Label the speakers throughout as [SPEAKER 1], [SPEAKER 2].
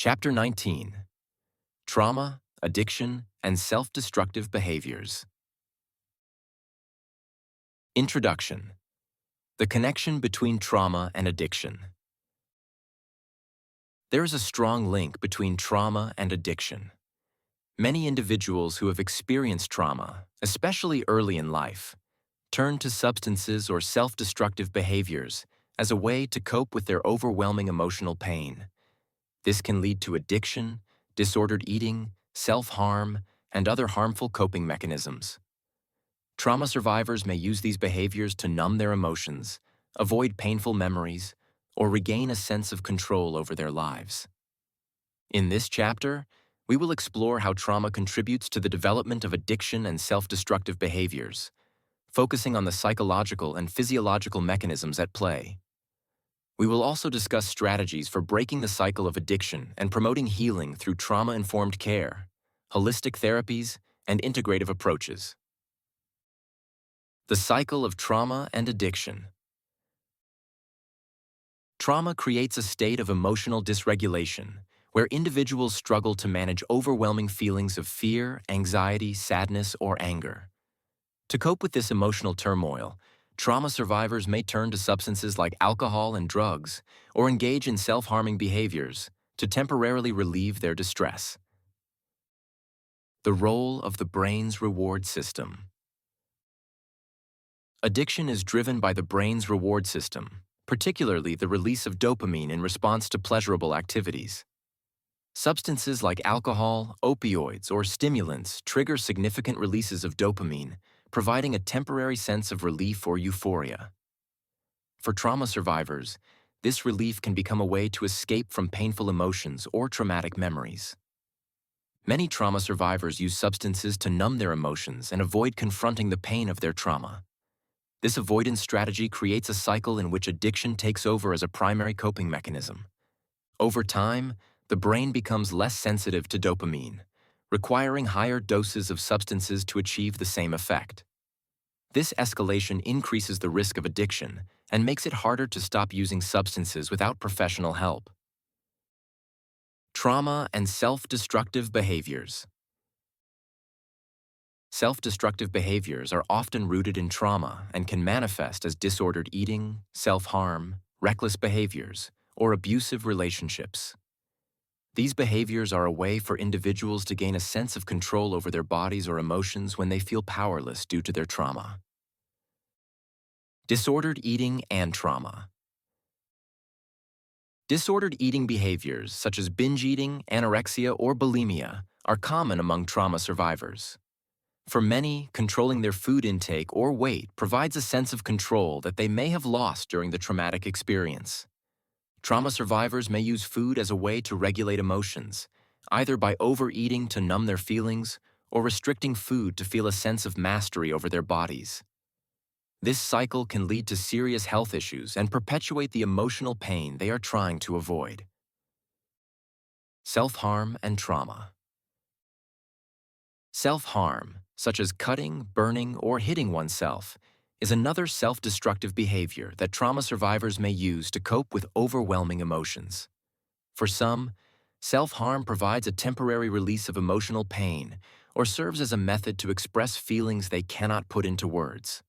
[SPEAKER 1] Chapter 19: Trauma, Addiction, and Self-Destructive Behaviors. Introduction: The connection between trauma and addiction. There is a strong link between trauma and addiction. Many individuals who have experienced trauma, especially early in life, turn to substances or self-destructive behaviors as a way to cope with their overwhelming emotional pain. This can lead to addiction, disordered eating, self-harm, and other harmful coping mechanisms. Trauma survivors may use these behaviors to numb their emotions, avoid painful memories, or regain a sense of control over their lives. In this chapter, we will explore how trauma contributes to the development of addiction and self-destructive behaviors, focusing on the psychological and physiological mechanisms at play. We will also discuss strategies for breaking the cycle of addiction and promoting healing through trauma-informed care, holistic therapies, and integrative approaches. The cycle of trauma and addiction. Trauma creates a state of emotional dysregulation, where individuals struggle to manage overwhelming feelings of fear, anxiety, sadness, or anger. To cope with this emotional turmoil, trauma survivors may turn to substances like alcohol and drugs, or engage in self-harming behaviors to temporarily relieve their distress. The role of the brain's reward system. Addiction is driven by the brain's reward system, particularly the release of dopamine in response to pleasurable activities. Substances like alcohol, opioids, or stimulants trigger significant releases of dopamine, providing a temporary sense of relief or euphoria. For trauma survivors, this relief can become a way to escape from painful emotions or traumatic memories. Many trauma survivors use substances to numb their emotions and avoid confronting the pain of their trauma. This avoidance strategy creates a cycle in which addiction takes over as a primary coping mechanism. Over time, the brain becomes less sensitive to dopamine, requiring higher doses of substances to achieve the same effect. This escalation increases the risk of addiction and makes it harder to stop using substances without professional help. Trauma and self-destructive behaviors. Self-destructive behaviors are often rooted in trauma and can manifest as disordered eating, self-harm, reckless behaviors, or abusive relationships. These behaviors are a way for individuals to gain a sense of control over their bodies or emotions when they feel powerless due to their trauma. Disordered eating and trauma. Disordered eating behaviors such as binge eating, anorexia, or bulimia are common among trauma survivors. For many, controlling their food intake or weight provides a sense of control that they may have lost during the traumatic experience. Trauma survivors may use food as a way to regulate emotions, either by overeating to numb their feelings or restricting food to feel a sense of mastery over their bodies. This cycle can lead to serious health issues and perpetuate the emotional pain they are trying to avoid. Self-harm and trauma. Self-harm, such as cutting, burning, or hitting oneself, is another self-destructive behavior that trauma survivors may use to cope with overwhelming emotions. For some, self-harm provides a temporary release of emotional pain or serves as a method to express feelings they cannot put into words.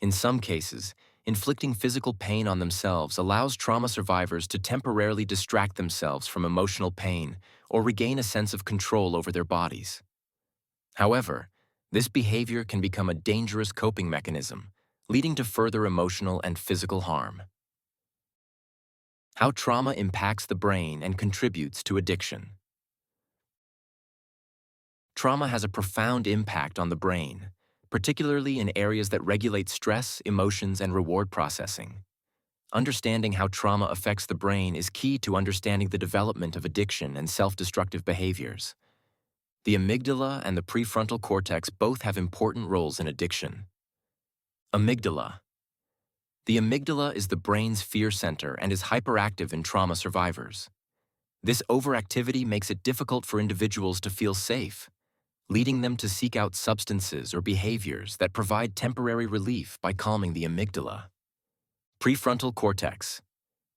[SPEAKER 1] In some cases, inflicting physical pain on themselves allows trauma survivors to temporarily distract themselves from emotional pain or regain a sense of control over their bodies. However, this behavior can become a dangerous coping mechanism, leading to further emotional and physical harm. How trauma impacts the brain and contributes to addiction. Trauma has a profound impact on the brain, particularly in areas that regulate stress, emotions, and reward processing. Understanding how trauma affects the brain is key to understanding the development of addiction and self-destructive behaviors. The amygdala and the prefrontal cortex both have important roles in addiction. Amygdala. The amygdala is the brain's fear center and is hyperactive in trauma survivors. This overactivity makes it difficult for individuals to feel safe, leading them to seek out substances or behaviors that provide temporary relief by calming the amygdala. Prefrontal cortex.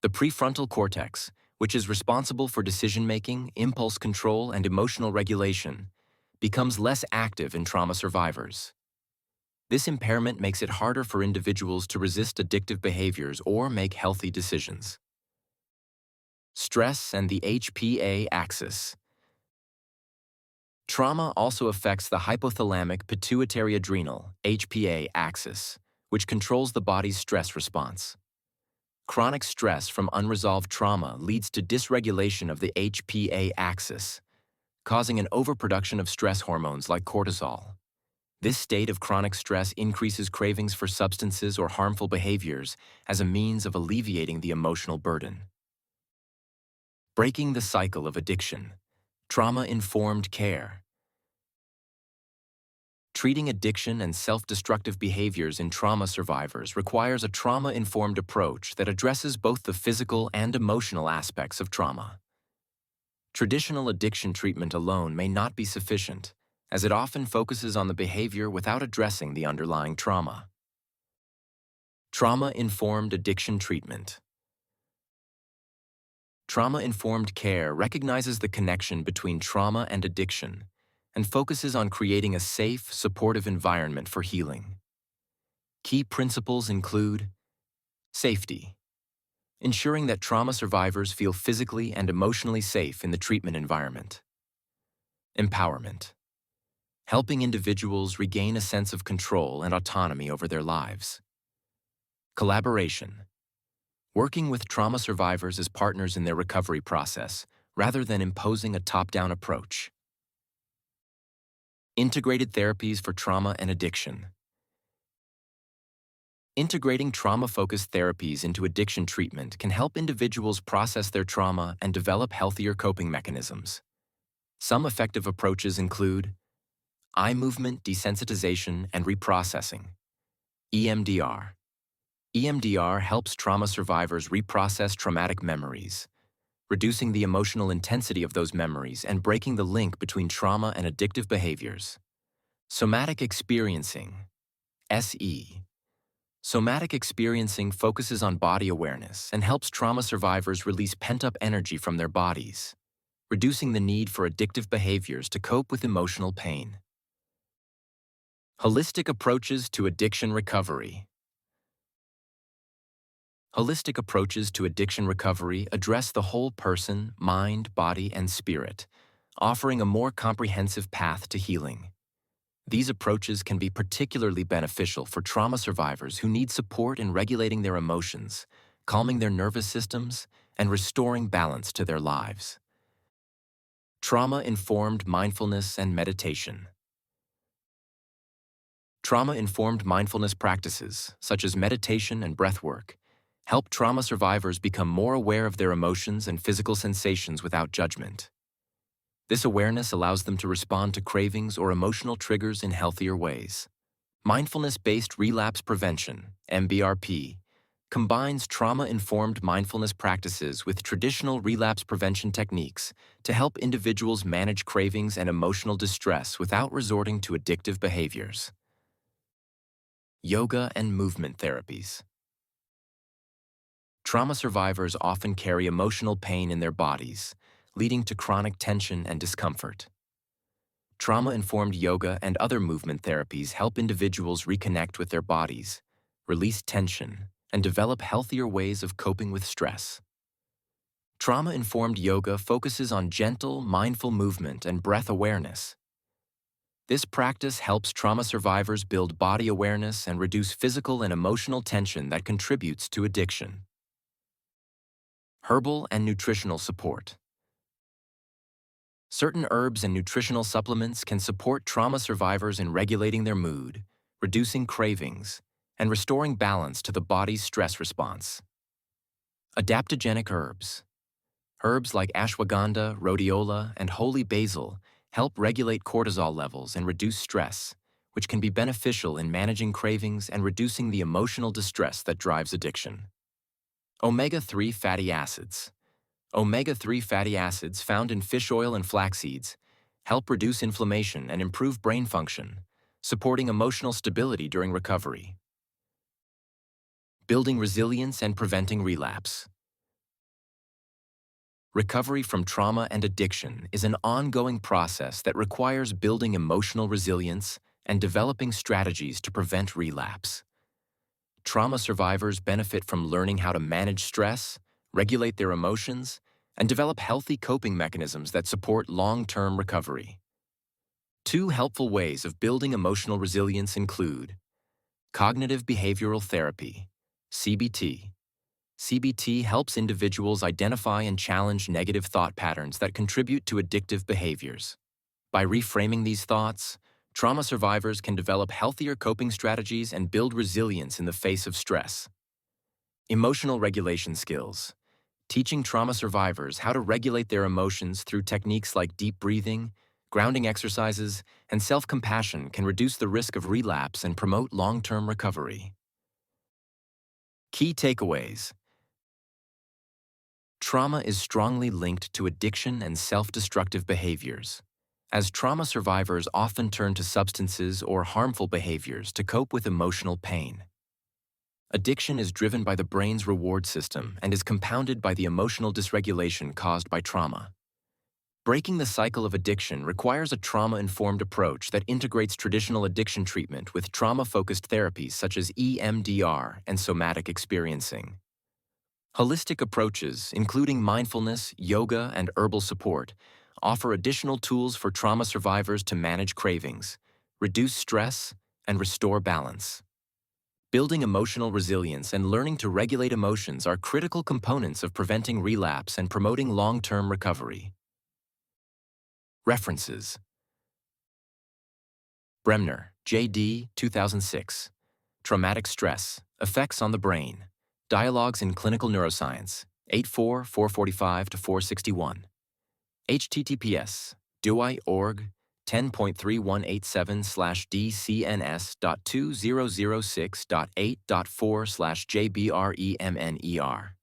[SPEAKER 1] The prefrontal cortex, which is responsible for decision-making, impulse control, and emotional regulation, becomes less active in trauma survivors. This impairment makes it harder for individuals to resist addictive behaviors or make healthy decisions. Stress and the HPA axis. Trauma also affects the hypothalamic pituitary adrenal (HPA) axis, which controls the body's stress response. Chronic stress from unresolved trauma leads to dysregulation of the HPA axis, causing an overproduction of stress hormones like cortisol. This state of chronic stress increases cravings for substances or harmful behaviors as a means of alleviating the emotional burden. Breaking the cycle of addiction. Trauma-informed care. Treating addiction and self-destructive behaviors in trauma survivors requires a trauma-informed approach that addresses both the physical and emotional aspects of trauma. Traditional addiction treatment alone may not be sufficient, as it often focuses on the behavior without addressing the underlying trauma. Trauma-informed addiction treatment. Trauma-informed care recognizes the connection between trauma and addiction and focuses on creating a safe, supportive environment for healing. Key principles include safety, ensuring that trauma survivors feel physically and emotionally safe in the treatment environment. Empowerment, helping individuals regain a sense of control and autonomy over their lives. Collaboration, working with trauma survivors as partners in their recovery process rather than imposing a top-down approach. Integrated therapies for trauma and addiction. Integrating trauma-focused therapies into addiction treatment can help individuals process their trauma and develop healthier coping mechanisms. Some effective approaches include eye movement desensitization and reprocessing, EMDR. EMDR helps trauma survivors reprocess traumatic memories, reducing the emotional intensity of those memories and breaking the link between trauma and addictive behaviors. Somatic experiencing, SE. Somatic experiencing focuses on body awareness and helps trauma survivors release pent-up energy from their bodies, reducing the need for addictive behaviors to cope with emotional pain. Holistic approaches to addiction recovery. Holistic approaches to addiction recovery address the whole person, mind, body, and spirit, offering a more comprehensive path to healing. These approaches can be particularly beneficial for trauma survivors who need support in regulating their emotions, calming their nervous systems, and restoring balance to their lives. Trauma-informed mindfulness and meditation. Trauma-informed mindfulness practices, such as meditation and breathwork, help trauma survivors become more aware of their emotions and physical sensations without judgment. This awareness allows them to respond to cravings or emotional triggers in healthier ways. Mindfulness-based relapse prevention, MBRP, combines trauma-informed mindfulness practices with traditional relapse prevention techniques to help individuals manage cravings and emotional distress without resorting to addictive behaviors. Yoga and movement therapies. Trauma survivors often carry emotional pain in their bodies, leading to chronic tension and discomfort. Trauma-informed yoga and other movement therapies help individuals reconnect with their bodies, release tension, and develop healthier ways of coping with stress. Trauma-informed yoga focuses on gentle, mindful movement and breath awareness. This practice helps trauma survivors build body awareness and reduce physical and emotional tension that contributes to addiction. Herbal and nutritional support. Certain herbs and nutritional supplements can support trauma survivors in regulating their mood, reducing cravings, and restoring balance to the body's stress response. Adaptogenic herbs. Herbs like ashwagandha, rhodiola, and holy basil help regulate cortisol levels and reduce stress, which can be beneficial in managing cravings and reducing the emotional distress that drives addiction. Omega-3 fatty acids. Omega-3 fatty acids found in fish oil and flax seeds help reduce inflammation and improve brain function, supporting emotional stability during recovery. Building resilience and preventing relapse. Recovery from trauma and addiction is an ongoing process that requires building emotional resilience and developing strategies to prevent relapse. Trauma survivors benefit from learning how to manage stress, regulate their emotions, and develop healthy coping mechanisms that support long-term recovery. Two helpful ways of building emotional resilience include cognitive behavioral therapy, CBT. CBT helps individuals identify and challenge negative thought patterns that contribute to addictive behaviors. By reframing these thoughts, trauma survivors can develop healthier coping strategies and build resilience in the face of stress. Emotional regulation skills. Teaching trauma survivors how to regulate their emotions through techniques like deep breathing, grounding exercises, and self-compassion can reduce the risk of relapse and promote long-term recovery. Key takeaways. Trauma is strongly linked to addiction and self-destructive behaviors, as trauma survivors often turn to substances or harmful behaviors to cope with emotional pain. Addiction is driven by the brain's reward system and is compounded by the emotional dysregulation caused by trauma. Breaking the cycle of addiction requires a trauma-informed approach that integrates traditional addiction treatment with trauma-focused therapies such as EMDR and somatic experiencing. Holistic approaches, including mindfulness, yoga, and herbal support, offer additional tools for trauma survivors to manage cravings, reduce stress, and restore balance. Building emotional resilience and learning to regulate emotions are critical components of preventing relapse and promoting long-term recovery. References: Bremner, J.D., 2006. Traumatic Stress, Effects on the Brain. Dialogues in Clinical Neuroscience, 84 445-461. https Doney.org 10.318/DCNS.2006.8.4/JBREMNER.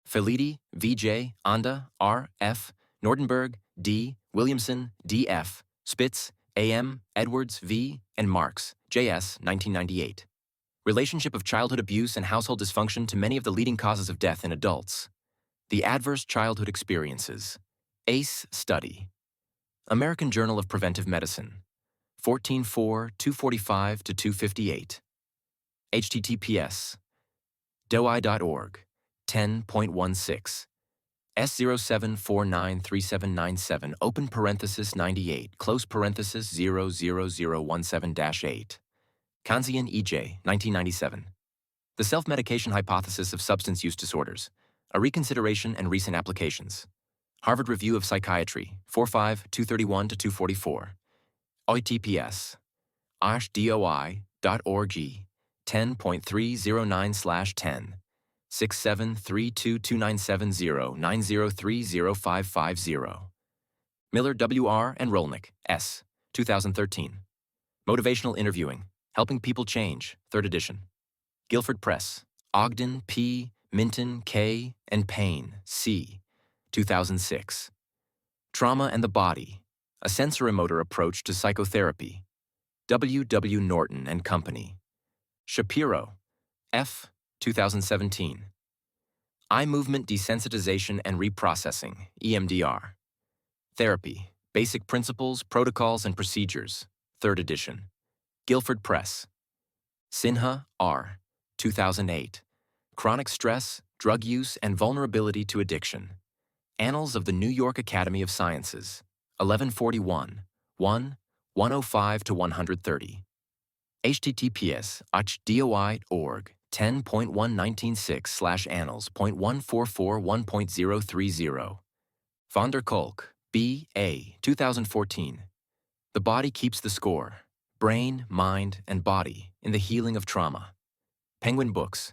[SPEAKER 1] Felidi, V.J., Anda, R.F., Nordenberg, D., Williamson, D.F., Spitz, A.M., Edwards, V., and Marks, J.S., 1998. Relationship of childhood abuse and household dysfunction to many of the leading causes of death in adults. The Adverse Childhood Experiences. ACE Study. American Journal of Preventive Medicine. 14.4, 245-258. https Doney.org 10.16 S07493797 open parenthesis 98 close parenthesis 00017-8. Kanzian, E.J., 1997. The Self-Medication Hypothesis of Substance Use Disorders, A Reconsideration and Recent Applications. Harvard Review of Psychiatry, 45, 231-244. https doi.org 10.309/10 6732297090305550. Miller, W.R., and Rolnick, S. 2013. Motivational Interviewing, Helping People Change, 3rd edition. Guilford Press, Ogden, P., Minton, K., and Payne, C. 2006. Trauma and the Body, A Sensorimotor Approach to Psychotherapy. W. W. Norton and Company. Shapiro, F. 2017. Eye Movement Desensitization and Reprocessing, EMDR. Therapy, Basic Principles, Protocols, and Procedures, 3rd edition. Guilford Press. Sinha, R. 2008. Chronic Stress, Drug Use, and Vulnerability to Addiction. Annals of the New York Academy of Sciences, 1141, 1, 105-130. https doi.org 10.1196/annals.1441.030. Von der Kolk, B. A. 2014. The Body Keeps the Score. Brain, Mind, and Body in the Healing of Trauma. Penguin Books,